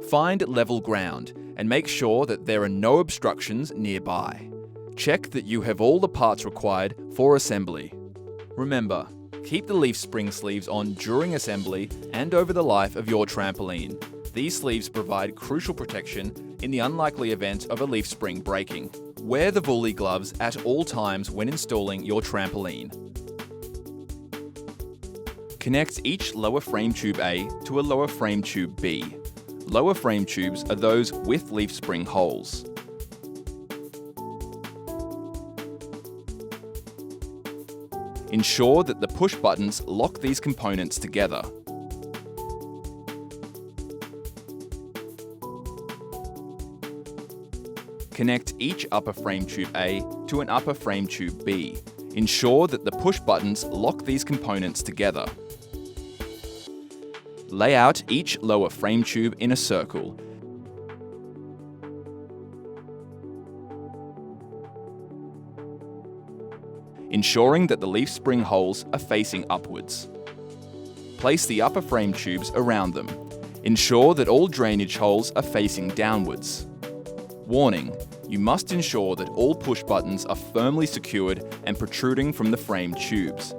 Find level ground and make sure that there are no obstructions nearby. Check that you have all the parts required for assembly. Remember, keep the leaf spring sleeves on during assembly and over the life of your trampoline. These sleeves provide crucial protection in the unlikely event of a leaf spring breaking. Wear the Woolly gloves at all times when installing your trampoline. Connect each lower frame tube A to a lower frame tube B. Lower frame tubes are those with leaf spring holes. Ensure that the push buttons lock these components together. Connect each upper frame tube A to an upper frame tube B. Ensure that the push buttons lock these components together. Lay out each lower frame tube in a circle. Ensuring that the leaf spring holes are facing upwards. Place the upper frame tubes around them. Ensure that all drainage holes are facing downwards. Warning: you must ensure that all push buttons are firmly secured and protruding from the frame tubes.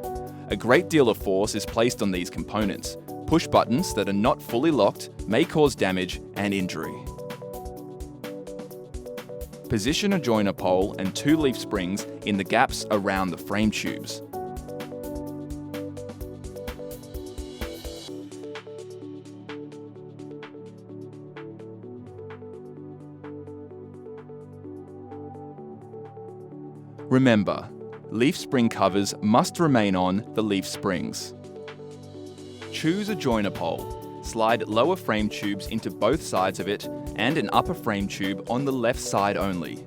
A great deal of force is placed on these components. Push buttons that are not fully locked may cause damage and injury. Position a joiner pole and 2 leaf springs in the gaps around the frame tubes. Remember, leaf spring covers must remain on the leaf springs. Choose a joiner pole. Slide lower frame tubes into both sides of it and an upper frame tube on the left side only.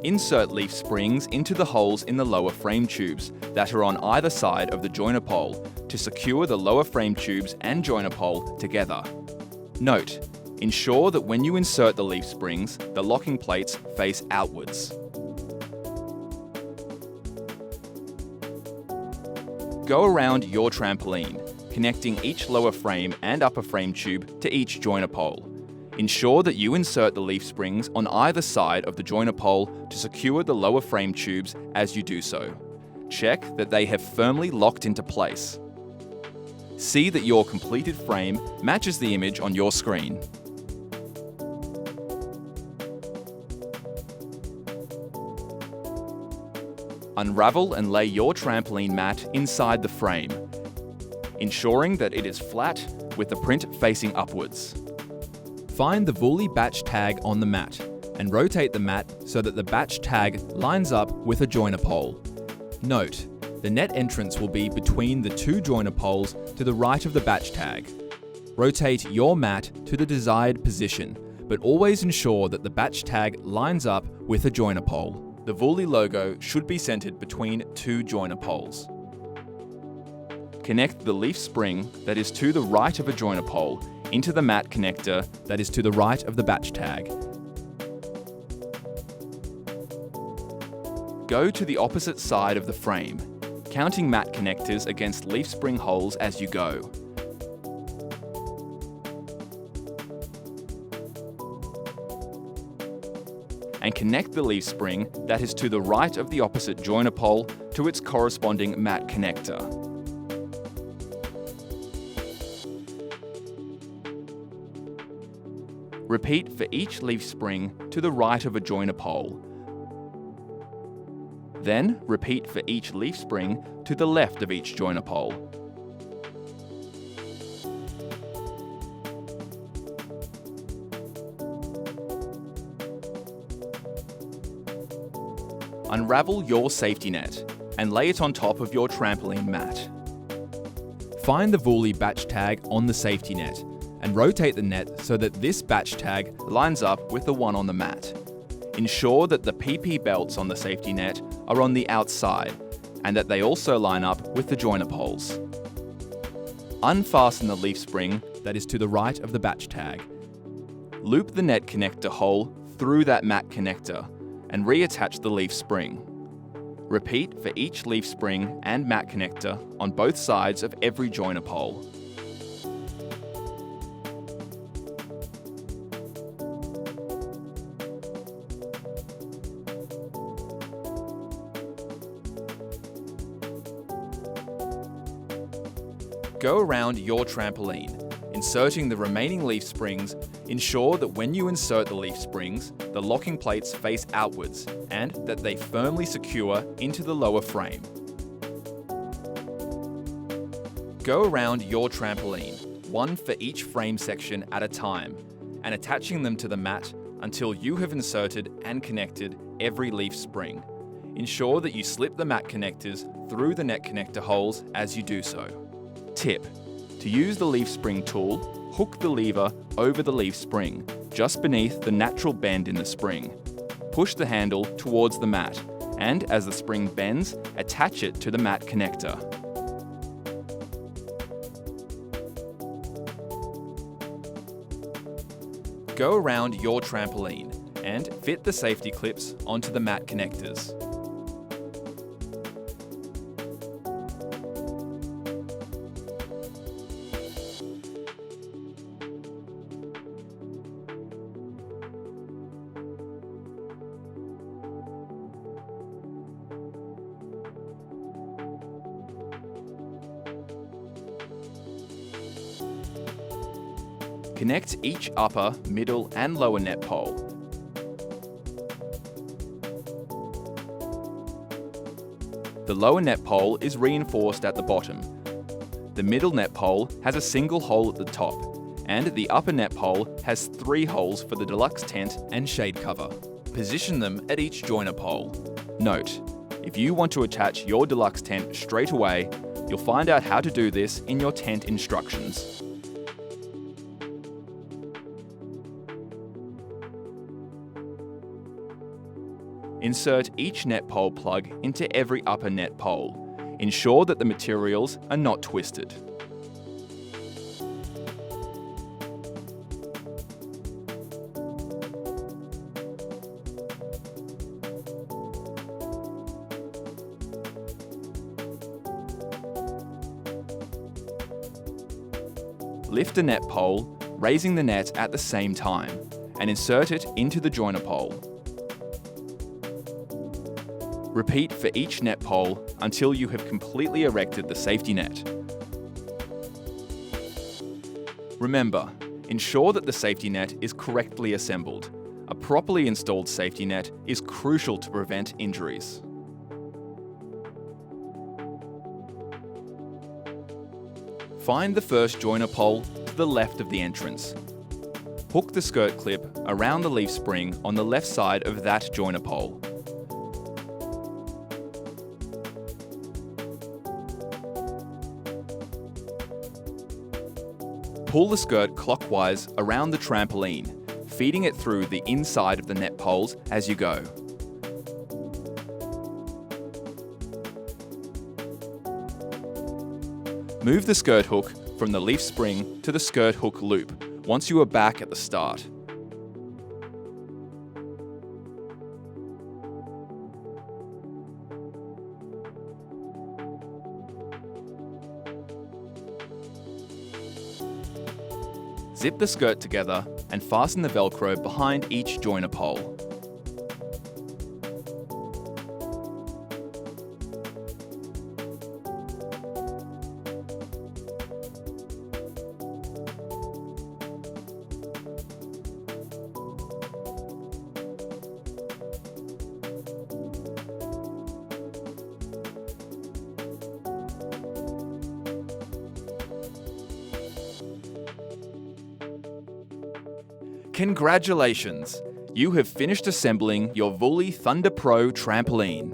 Insert leaf springs into the holes in the lower frame tubes that are on either side of the joiner pole to secure the lower frame tubes and joiner pole together. Note: ensure that when you insert the leaf springs, the locking plates face outwards. Go around your trampoline, connecting each lower frame and upper frame tube to each joiner pole. Ensure that you insert the leaf springs on either side of the joiner pole to secure the lower frame tubes as you do so. Check that they have firmly locked into place. See that your completed frame matches the image on your screen. Unravel and lay your trampoline mat inside the frame, ensuring that it is flat with the print facing upwards. Find the Woolly batch tag on the mat and rotate the mat so that the batch tag lines up with a joiner pole. Note: the net entrance will be between the 2 joiner poles to the right of the batch tag. Rotate your mat to the desired position, but always ensure that the batch tag lines up with a joiner pole. The Woolly logo should be centered between 2 joiner poles. Connect the leaf spring that is to the right of a joiner pole into the mat connector that is to the right of the batch tag. Go to the opposite side of the frame, counting mat connectors against leaf spring holes as you go. And connect the leaf spring that is to the right of the opposite joiner pole to its corresponding mat connector. Repeat for each leaf spring to the right of a joiner pole. Then repeat for each leaf spring to the left of each joiner pole. Unravel your safety net and lay it on top of your trampoline mat. Find the Woolly batch tag on the safety net and rotate the net so that this batch tag lines up with the one on the mat. Ensure that the PP belts on the safety net are on the outside and that they also line up with the joiner poles. Unfasten the leaf spring that is to the right of the batch tag. Loop the net connector hole through that mat connector and reattach the leaf spring. Repeat for each leaf spring and mat connector on both sides of every joiner pole. Go around your trampoline, inserting the remaining leaf springs. Ensure that when you insert the leaf springs, the locking plates face outwards and that they firmly secure into the lower frame. Go around your trampoline, one for each frame section at a time, and attaching them to the mat until you have inserted and connected every leaf spring. Ensure that you slip the mat connectors through the net connector holes as you do so. Tip: to use the leaf spring tool, hook the lever over the leaf spring, just beneath the natural bend in the spring. Push the handle towards the mat, and as the spring bends, attach it to the mat connector. Go around your trampoline and fit the safety clips onto the mat connectors. Connect each upper, middle and lower net pole. The lower net pole is reinforced at the bottom. The middle net pole has a single hole at the top, and the upper net pole has 3 holes for the deluxe tent and shade cover. Position them at each joiner pole. Note: if you want to attach your deluxe tent straight away, you'll find out how to do this in your tent instructions. Insert each net pole plug into every upper net pole. Ensure that the materials are not twisted. Lift a net pole, raising the net at the same time, and insert it into the joiner pole. Repeat for each net pole until you have completely erected the safety net. Remember, ensure that the safety net is correctly assembled. A properly installed safety net is crucial to prevent injuries. Find the first joiner pole to the left of the entrance. Hook the skirt clip around the leaf spring on the left side of that joiner pole. Pull the skirt clockwise around the trampoline, feeding it through the inside of the net poles as you go. Move the skirt hook from the leaf spring to the skirt hook loop once you are back at the start. Zip the skirt together and fasten the Velcro behind each joiner pole. Congratulations! You have finished assembling your Woolly Thunder Pro trampoline.